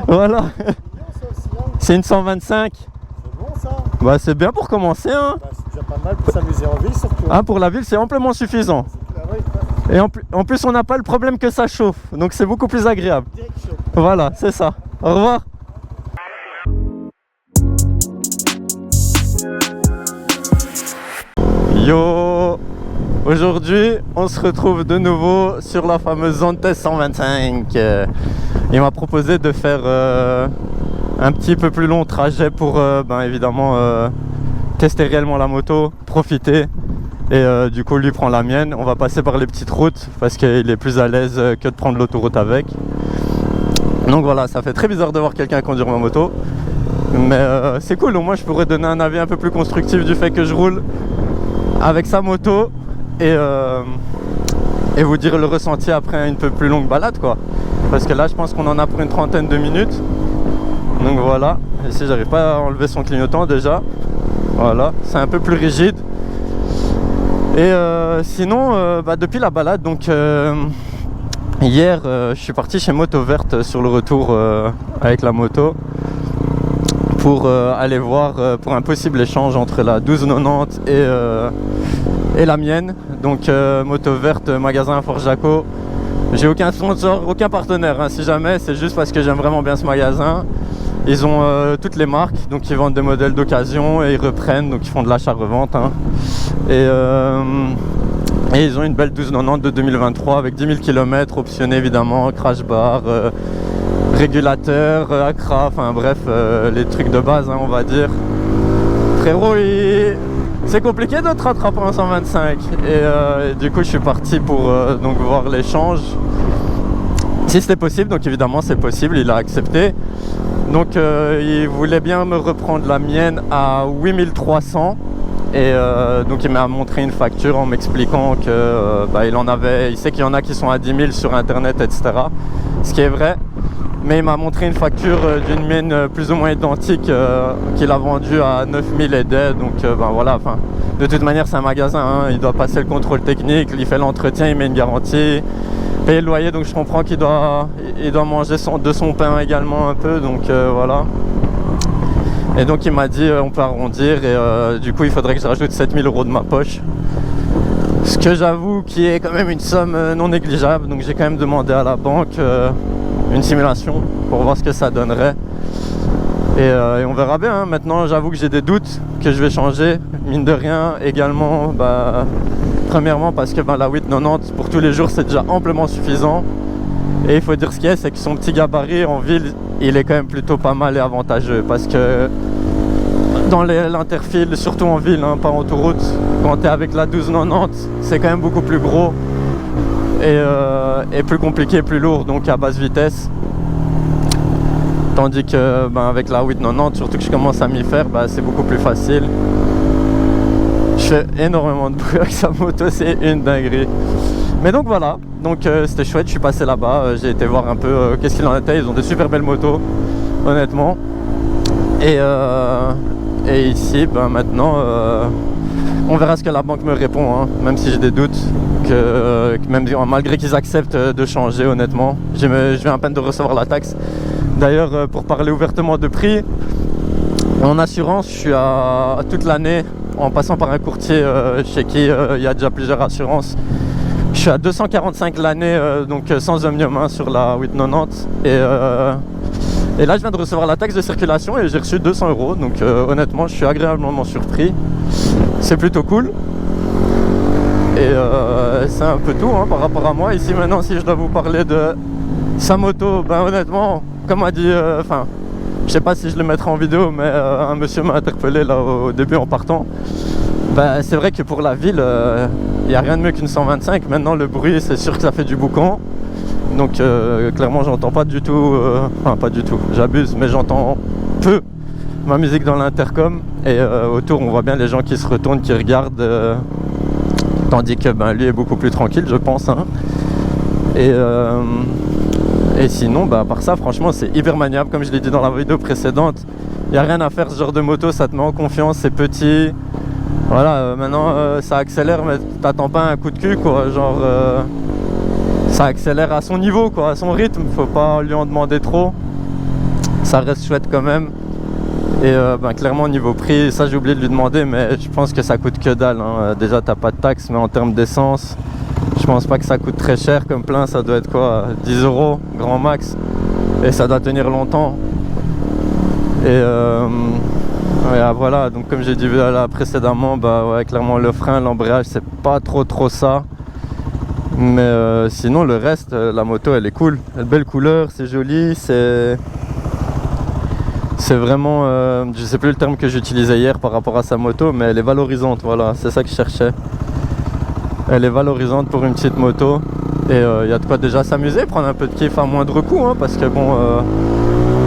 Voilà. C'est une 125. C'est bon ça. Bah c'est bien pour commencer hein. Bah, c'est déjà pas mal pour s'amuser en ville surtout. Ah, pour la ville c'est amplement suffisant. Et en plus on n'a pas le problème que ça chauffe. Donc c'est beaucoup plus agréable. Voilà, c'est ça. Au revoir. Yo. Aujourd'hui on se retrouve de nouveau sur la fameuse Zontes 125. Il m'a proposé de faire un petit peu plus long trajet pour évidemment tester réellement la moto, profiter. Et du coup lui prend la mienne. On va passer par les petites routes parce qu'il est plus à l'aise que de prendre l'autoroute avec. Donc voilà, ça fait très bizarre de voir quelqu'un conduire ma moto. Mais c'est cool, au moins je pourrais donner un avis un peu plus constructif du fait que je roule avec sa moto. Et vous dire le ressenti après une peu plus longue balade quoi. Parce que là je pense qu'on en a pour une trentaine de minutes. Donc voilà, ici j'arrive pas à enlever son clignotant déjà. Voilà, c'est un peu plus rigide. Et sinon depuis la balade donc hier je suis parti chez Moto Verte sur le retour avec la moto pour aller voir pour un possible échange entre la 1290 et la mienne. Donc Moto Verte, magasin Fort Jaco. J'ai aucun sponsor, aucun partenaire hein. Si jamais c'est juste parce que j'aime vraiment bien ce magasin. Ils ont toutes les marques, donc ils vendent des modèles d'occasion et ils reprennent, donc ils font de l'achat-revente hein. Et ils ont une belle 1290 de 2023 avec 10 000 km optionné évidemment, crash bar, régulateur, accra, enfin bref, les trucs de base hein, on va dire. Frérot, c'est compliqué de te rattraper en 125 et du coup je suis parti pour donc voir l'échange si c'était possible. Donc évidemment c'est possible, il a accepté. Donc il voulait bien me reprendre la mienne à 8300 et donc il m'a montré une facture en m'expliquant que il en avait, il sait qu'il y en a qui sont à 10 000 sur internet etc, ce qui est vrai. Mais il m'a montré une facture d'une mienne plus ou moins identique qu'il a vendue à 9000 et des. Donc voilà, enfin, de toute manière c'est un magasin, hein, il doit passer le contrôle technique, il fait l'entretien, il met une garantie, payer le loyer, donc je comprends qu'il doit manger de son pain également un peu, donc voilà. Et donc il m'a dit on peut arrondir et du coup il faudrait que je rajoute 7000 € de ma poche. Ce que j'avoue qui est quand même une somme non négligeable, donc j'ai quand même demandé à la banque une simulation pour voir ce que ça donnerait et on verra bien hein. Maintenant j'avoue que j'ai des doutes que je vais changer mine de rien également premièrement parce que la 890 pour tous les jours c'est déjà amplement suffisant et il faut dire ce qu'il y a, c'est que son petit gabarit en ville il est quand même plutôt pas mal et avantageux parce que dans l'interfile, surtout en ville hein, pas en autoroute, quand tu es avec la 1290 c'est quand même beaucoup plus gros et plus compliqué, plus lourd, donc à basse vitesse. Tandis que avec la 890, surtout que je commence à m'y faire, c'est beaucoup plus facile. Je fais énormément de bruit avec sa moto, c'est une dinguerie. Mais donc voilà, donc c'était chouette, je suis passé là-bas, j'ai été voir un peu qu'est-ce qu'il en était. Ils ont des super belles motos, honnêtement. Et ici, maintenant, on verra ce que la banque me répond, hein, même si j'ai des doutes, même malgré qu'ils acceptent de changer, honnêtement. Je viens à peine de recevoir la taxe. D'ailleurs, pour parler ouvertement de prix, en assurance, je suis à toute l'année, en passant par un courtier chez qui il y a déjà plusieurs assurances. Je suis à 245 l'année, donc sans omnium hein, sur la 890. Et là, je viens de recevoir la taxe de circulation et j'ai reçu 200 €. Donc honnêtement, je suis agréablement surpris. C'est plutôt cool. Et c'est un peu tout hein, par rapport à moi. Ici maintenant, si je dois vous parler de sa moto, honnêtement, comme a dit, je sais pas si je le mettrai en vidéo, mais un monsieur m'a interpellé là au début en partant. C'est vrai que pour la ville, il n'y a rien de mieux qu'une 125. Maintenant, le bruit, c'est sûr que ça fait du boucan. Donc clairement, j'entends pas du tout, pas du tout, j'abuse, mais j'entends peu ma musique dans l'intercom. Et autour, on voit bien les gens qui se retournent, qui regardent. Tandis que lui est beaucoup plus tranquille, je pense. Hein. Et sinon, à part ça, franchement, c'est hyper maniable. Comme je l'ai dit dans la vidéo précédente, il n'y a rien à faire. Ce genre de moto, ça te met en confiance, c'est petit. Voilà, maintenant, ça accélère, mais t'attends pas un coup de cul, quoi. Genre, ça accélère à son niveau, quoi, à son rythme. Faut pas lui en demander trop. ça reste chouette quand même. Et clairement niveau prix, ça j'ai oublié de lui demander, mais je pense que ça coûte que dalle, hein. Déjà t'as pas de taxe, mais en termes d'essence, je pense pas que ça coûte très cher. Comme plein, ça doit être quoi, 10 € grand max, et ça doit tenir longtemps. Et voilà, donc comme j'ai dit là précédemment, clairement le frein, l'embrayage, c'est pas trop ça. Mais sinon le reste, la moto elle est cool, elle a de belles couleurs, c'est joli, c'est vraiment, je sais plus le terme que j'utilisais hier par rapport à sa moto, mais elle est valorisante, voilà, c'est ça que je cherchais. Elle est valorisante pour une petite moto, et il y a de quoi déjà s'amuser, prendre un peu de kiff à moindre coût, hein, parce que bon,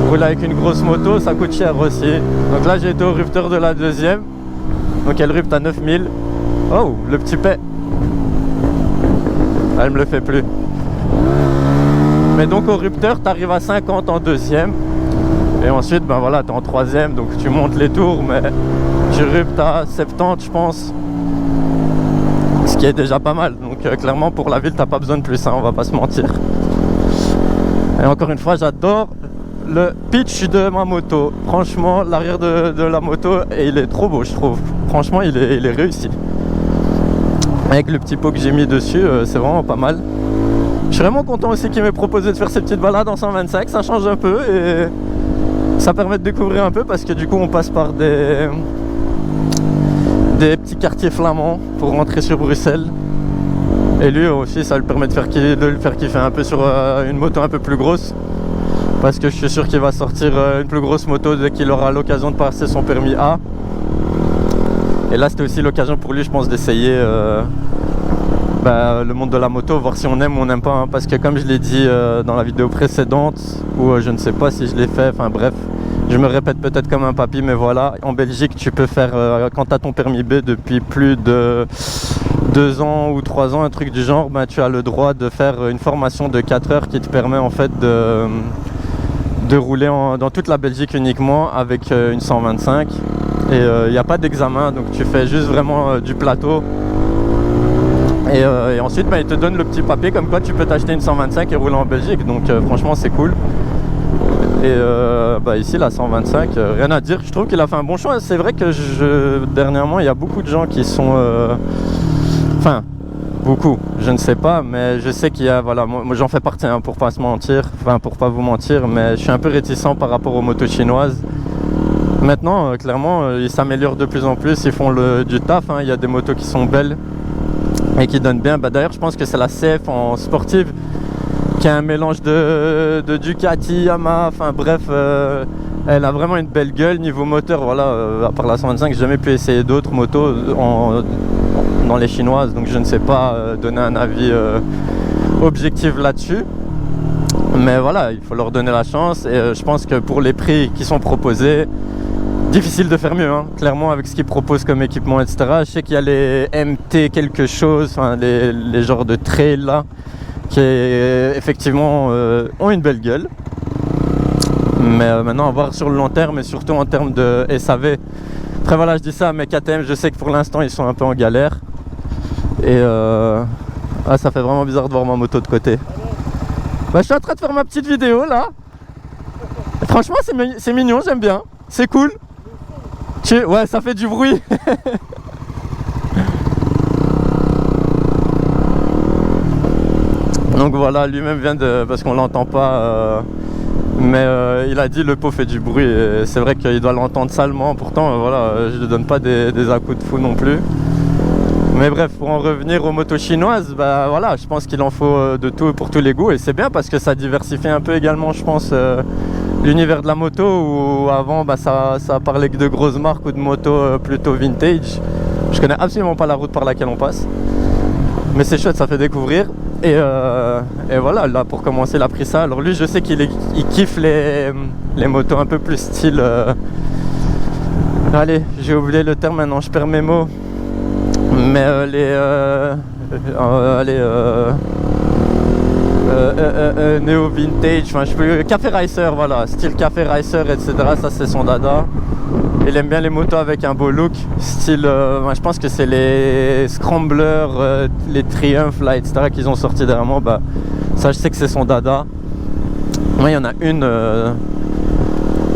rouler avec une grosse moto ça coûte cher aussi. Donc là j'ai été au rupteur de la deuxième, donc elle rupte à 9000. Oh, le petit paix, elle me le fait plus. Mais donc au rupteur t'arrives à 50 en deuxième. Et ensuite, voilà, t'es en troisième, donc tu montes les tours, mais tu ruptes à 70, je pense. Ce qui est déjà pas mal. Donc clairement, pour la ville, t'as pas besoin de plus, hein, on va pas se mentir. Et encore une fois, j'adore le pitch de ma moto. Franchement, l'arrière de la moto, et il est trop beau, je trouve. Franchement, il est réussi. Avec le petit pot que j'ai mis dessus, c'est vraiment pas mal. Je suis vraiment content aussi qu'il m'ait proposé de faire ces petites balades en 125, ça change un peu et ça permet de découvrir un peu, parce que du coup on passe par des petits quartiers flamands pour rentrer sur Bruxelles. Et lui aussi ça lui permet de le faire kiffer un peu sur une moto un peu plus grosse, parce que je suis sûr qu'il va sortir une plus grosse moto dès qu'il aura l'occasion de passer son permis A. Et là c'était aussi l'occasion pour lui, je pense, d'essayer le monde de la moto, voir si on aime ou on n'aime pas, hein, parce que comme je l'ai dit dans la vidéo précédente, ou je ne sais pas si je l'ai fait, enfin bref, je me répète peut-être comme un papy, mais voilà, en Belgique tu peux faire, quand tu as ton permis B depuis plus de 2 ans ou 3 ans, un truc du genre, tu as le droit de faire une formation de 4 heures qui te permet en fait de rouler dans toute la Belgique uniquement avec une 125. Et il n'y a pas d'examen, donc tu fais juste vraiment du plateau. Et ensuite il te donne le petit papier comme quoi tu peux t'acheter une 125 et rouler en Belgique. Donc franchement c'est cool. Et ici la 125, rien à dire, je trouve qu'il a fait un bon choix. C'est vrai que dernièrement il y a beaucoup de gens qui sont enfin beaucoup, je ne sais pas, mais je sais qu'il y a, voilà, moi j'en fais partie, hein, pour pas se mentir, enfin pour pas vous mentir, mais je suis un peu réticent par rapport aux motos chinoises. Maintenant clairement ils s'améliorent de plus en plus, ils font du taf, hein. Il y a des motos qui sont belles et qui donne bien. D'ailleurs je pense que c'est la CF en sportive qui a un mélange de Ducati, Yamaha, enfin bref, elle a vraiment une belle gueule niveau moteur. Voilà, à part la 125 j'ai jamais pu essayer d'autres motos dans les chinoises, donc je ne sais pas donner un avis objectif là-dessus, mais voilà, il faut leur donner la chance. Et je pense que pour les prix qui sont proposés, difficile de faire mieux, hein. Clairement avec ce qu'ils proposent comme équipement, etc. Je sais qu'il y a les MT quelque chose, enfin, les genres de trail là, qui effectivement ont une belle gueule. Mais maintenant à voir sur le long terme, et surtout en termes de SAV. Après voilà, je dis ça, mais KTM, je sais que pour l'instant ils sont un peu en galère. Et ça fait vraiment bizarre de voir ma moto de côté. Je suis en train de faire ma petite vidéo là. Et franchement c'est mignon, j'aime bien, c'est cool. Ouais, ça fait du bruit. Donc voilà, lui-même vient parce qu'on l'entend pas, mais il a dit le pot fait du bruit, et c'est vrai qu'il doit l'entendre salement. Pourtant voilà, je ne donne pas des à-coups de fou non plus. Mais bref, pour en revenir aux motos chinoises, voilà, je pense qu'il en faut de tout pour tous les goûts, et c'est bien parce que ça diversifie un peu également, je pense, l'univers de la moto, où avant ça parlait que de grosses marques ou de motos plutôt vintage. Je connais absolument pas la route par laquelle on passe, mais c'est chouette, ça fait découvrir. Et voilà, là pour commencer il a pris ça. Alors lui, je sais qu'il kiffe les motos un peu plus style allez, j'ai oublié le terme maintenant, je perds mes mots, mais néo vintage, enfin je peux, café racer, voilà, style café racer, etc. Ça c'est son dada. Il aime bien les motos avec un beau look, style, je pense que c'est les Scramblers, les Triumph là, etc. qu'ils ont sorti dernièrement. Ça je sais que c'est son dada. Moi il y en a une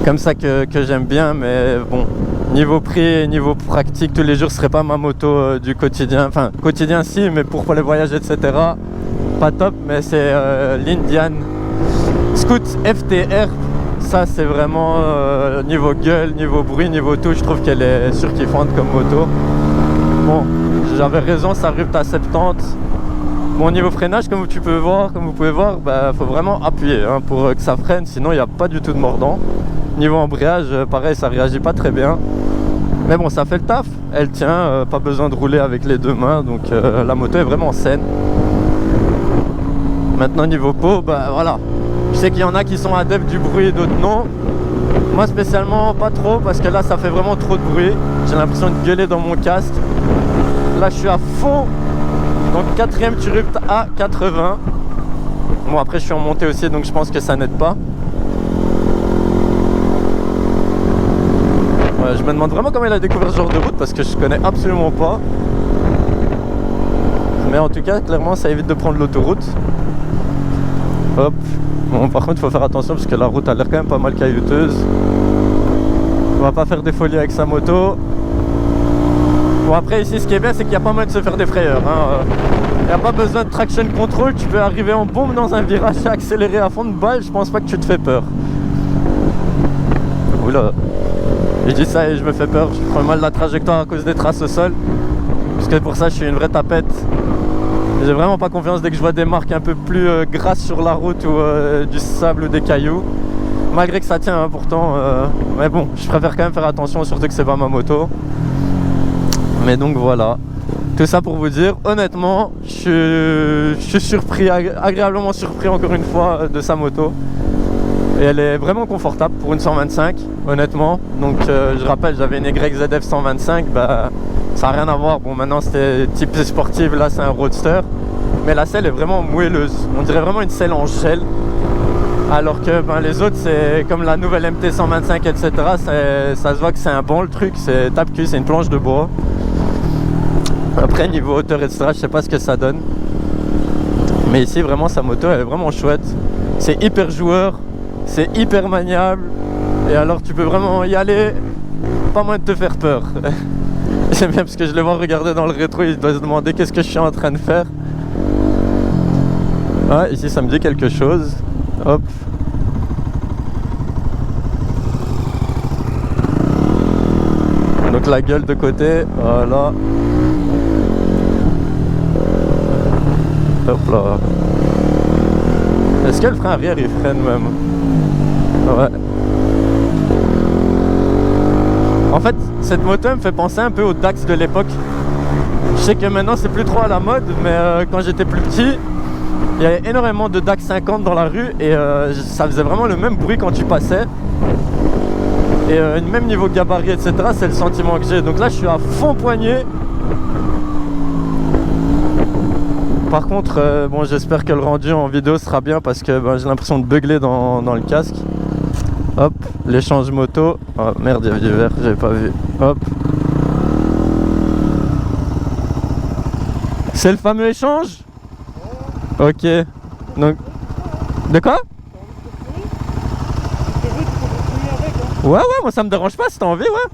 comme ça que j'aime bien, mais bon, niveau prix, niveau pratique, tous les jours, ce serait pas ma moto du quotidien. Enfin, quotidien si, mais pour les voyages, etc., pas top, mais c'est l'Indian Scoot FTR. Ça, c'est vraiment niveau gueule, niveau bruit, niveau tout, je trouve qu'elle est surkiffante comme moto. Bon, j'avais raison, ça arrive à 70. Bon, niveau freinage, comme vous pouvez voir, bah, faut vraiment appuyer hein, pour que ça freine, sinon il n'y a pas du tout de mordant. Niveau embrayage, pareil, ça réagit pas très bien. Mais bon, ça fait le taf, elle tient, pas besoin de rouler avec les deux mains, donc la moto est vraiment saine. Maintenant, niveau peau, bah voilà. Je sais qu'il y en a qui sont adeptes du bruit et d'autres non. Moi spécialement pas trop, parce que là ça fait vraiment trop de bruit. J'ai l'impression de gueuler dans mon casque. Là je suis à fond. Donc 4ème Turupt à 80. Bon, après je suis en montée aussi, donc je pense que ça n'aide pas. Ouais, je me demande vraiment comment il a découvert ce genre de route, parce que je connais absolument pas. Mais en tout cas, clairement ça évite de prendre l'autoroute. Hop. Bon, par contre il faut faire attention parce que la route a l'air quand même pas mal caillouteuse. On va pas faire des folies avec sa moto. Bon, après ici ce qui est bien, c'est qu'il n'y a pas moyen de se faire des frayeurs hein. Il n'y a pas besoin de traction control. Tu peux arriver en bombe dans un virage et accélérer à fond de balle. Je pense pas que tu te fais peur. Oula, je dis ça et je me fais peur. Je prends mal la trajectoire à cause des traces au sol, parce que pour ça je suis une vraie tapette. J'ai vraiment pas confiance dès que je vois des marques un peu plus grasses sur la route ou du sable ou des cailloux. Malgré que ça tient hein, pourtant. Mais bon, je préfère quand même faire attention, surtout que c'est pas ma moto. Mais donc voilà. Tout ça pour vous dire, honnêtement, je suis surpris, agréablement surpris encore une fois de sa moto. Et elle est vraiment confortable pour une 125, honnêtement. Donc je rappelle, j'avais une YZF 125, bah ça n'a rien à voir. Bon, maintenant c'était type sportive, là c'est un roadster. Mais la selle est vraiment moelleuse. On dirait vraiment une selle en gel. Alors que ben, les autres, c'est comme la nouvelle MT 125, etc. Ça se voit que c'est un banc le truc, c'est tape-cul, c'est une planche de bois. Après, niveau hauteur, etc., je sais pas ce que ça donne. Mais ici, vraiment, sa moto, elle est vraiment chouette. C'est hyper joueur, c'est hyper maniable. Et alors, tu peux vraiment y aller, pas moins de te faire peur. J'aime bien parce que je le vois regarder dans le rétro, il doit se demander qu'est-ce que je suis en train de faire. Ouais, ici, ça me dit quelque chose. Hop. Donc la gueule de côté, voilà. Hop là. Est-ce que le frein arrière il freine même? Ouais. En fait, cette moto me fait penser un peu au Dax de l'époque. Je sais que maintenant c'est plus trop à la mode, mais quand j'étais plus petit, il y avait énormément de Dax 50 dans la rue et ça faisait vraiment le même bruit quand tu passais. Et même niveau gabarit, etc., c'est le sentiment que j'ai. Donc là, je suis à fond poignet. Par contre, bon, j'espère que le rendu en vidéo sera bien parce que ben, j'ai l'impression de beugler dans le casque. Hop, l'échange moto. Oh merde, il y avait du verre, j'avais pas vu. Hop. C'est le fameux échange? Ok. Donc. De quoi? Ouais, moi ça me dérange pas si t'as envie, ouais.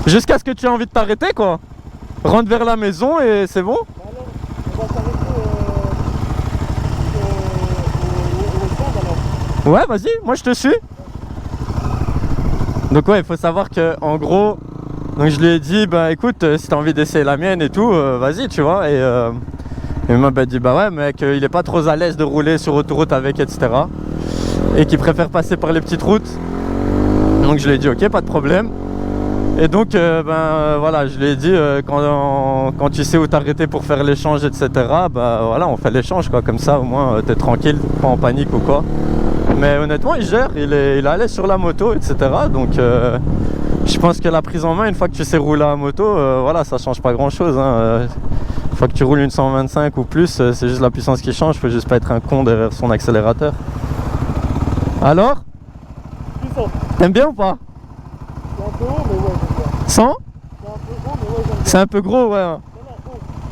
Jusqu'à ce que tu aies envie de t'arrêter, quoi. Rentre vers la maison et c'est bon. Ouais, vas-y, moi je te suis. Donc ouais, il faut savoir que en gros, donc je lui ai dit bah écoute, si t'as envie d'essayer la mienne et tout, vas-y, tu vois. Et il m'a dit bah ouais, mais qu'il est pas trop à l'aise de rouler sur autoroute avec, etc. Et qu'il préfère passer par les petites routes. Donc je lui ai dit ok, pas de problème. Et donc voilà, je lui ai dit quand tu sais où t'arrêter pour faire l'échange, etc. Bah voilà, on fait l'échange quoi, comme ça au moins t'es tranquille, pas en panique ou quoi. Mais honnêtement il gère, il est à l'aise sur la moto, etc. Donc je pense que la prise en main, une fois que tu sais rouler à moto, voilà, ça change pas grand chose hein. Une fois que tu roules une 125 ou plus, c'est juste la puissance qui change, faut juste pas être un con derrière son accélérateur. Alors? T'aimes bien ou pas? C'est un peu haut, mais ouais, j'aime bien. 100? C'est un peu gros, mais ouais, j'aime bien.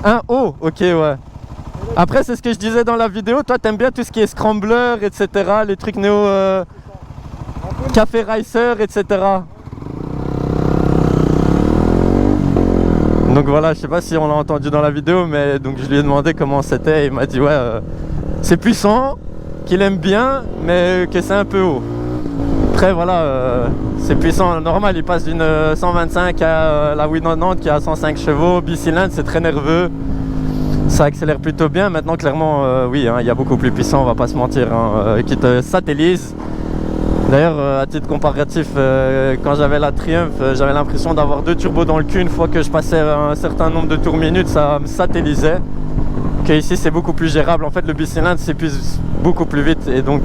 C'est un peu gros, ouais. Un haut, ok, ouais. Après, c'est ce que je disais dans la vidéo. Toi, t'aimes bien tout ce qui est scrambler, etc. Les trucs néo. Un peu Café Racer, etc. Donc voilà, je sais pas si on l'a entendu dans la vidéo, mais donc je lui ai demandé comment c'était et il m'a dit ouais, c'est puissant, qu'il aime bien, mais que c'est un peu haut. Après voilà, c'est puissant, normal, il passe d'une 125 à la 890 qui a 105 chevaux, bicylindre, c'est très nerveux, ça accélère plutôt bien. Maintenant clairement, oui, hein, il y a beaucoup plus puissant, on va pas se mentir, hein, qui te satellise. D'ailleurs, à titre comparatif, quand j'avais la Triumph, j'avais l'impression d'avoir 2 turbos dans le cul. Une fois que je passais un certain nombre de tours minutes, ça me satellisait. Que ici, c'est beaucoup plus gérable. En fait, le bicylindre s'épuise beaucoup plus vite et donc,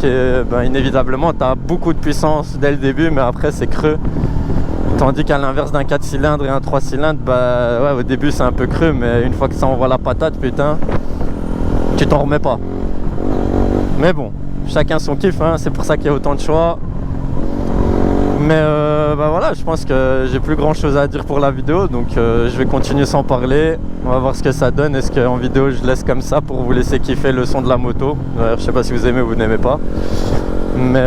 inévitablement, tu as beaucoup de puissance dès le début, mais après, c'est creux. Tandis qu'à l'inverse d'un 4 cylindres et un 3 cylindres, ouais, au début, c'est un peu creux, mais une fois que ça envoie la patate, putain, tu t'en remets pas. Mais bon, chacun son kiff, hein, c'est pour ça qu'il y a autant de choix. Mais voilà, je pense que j'ai plus grand chose à dire pour la vidéo, donc je vais continuer sans parler. On va voir ce que ça donne. Est-ce qu'en vidéo je laisse comme ça pour vous laisser kiffer le son de la moto. Je sais pas si vous aimez ou vous n'aimez pas, mais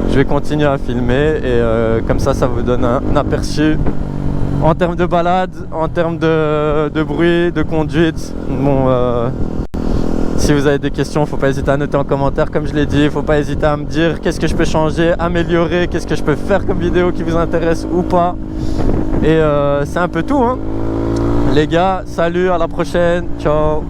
je vais continuer à filmer et comme ça vous donne un aperçu en termes de balade, en termes de bruit, de conduite. Bon, si vous avez des questions, faut pas hésiter à noter en commentaire, comme je l'ai dit. Faut pas hésiter à me dire qu'est-ce que je peux changer, améliorer, qu'est-ce que je peux faire comme vidéo qui vous intéresse ou pas. Et c'est un peu tout, hein. Les gars, salut, à la prochaine, ciao.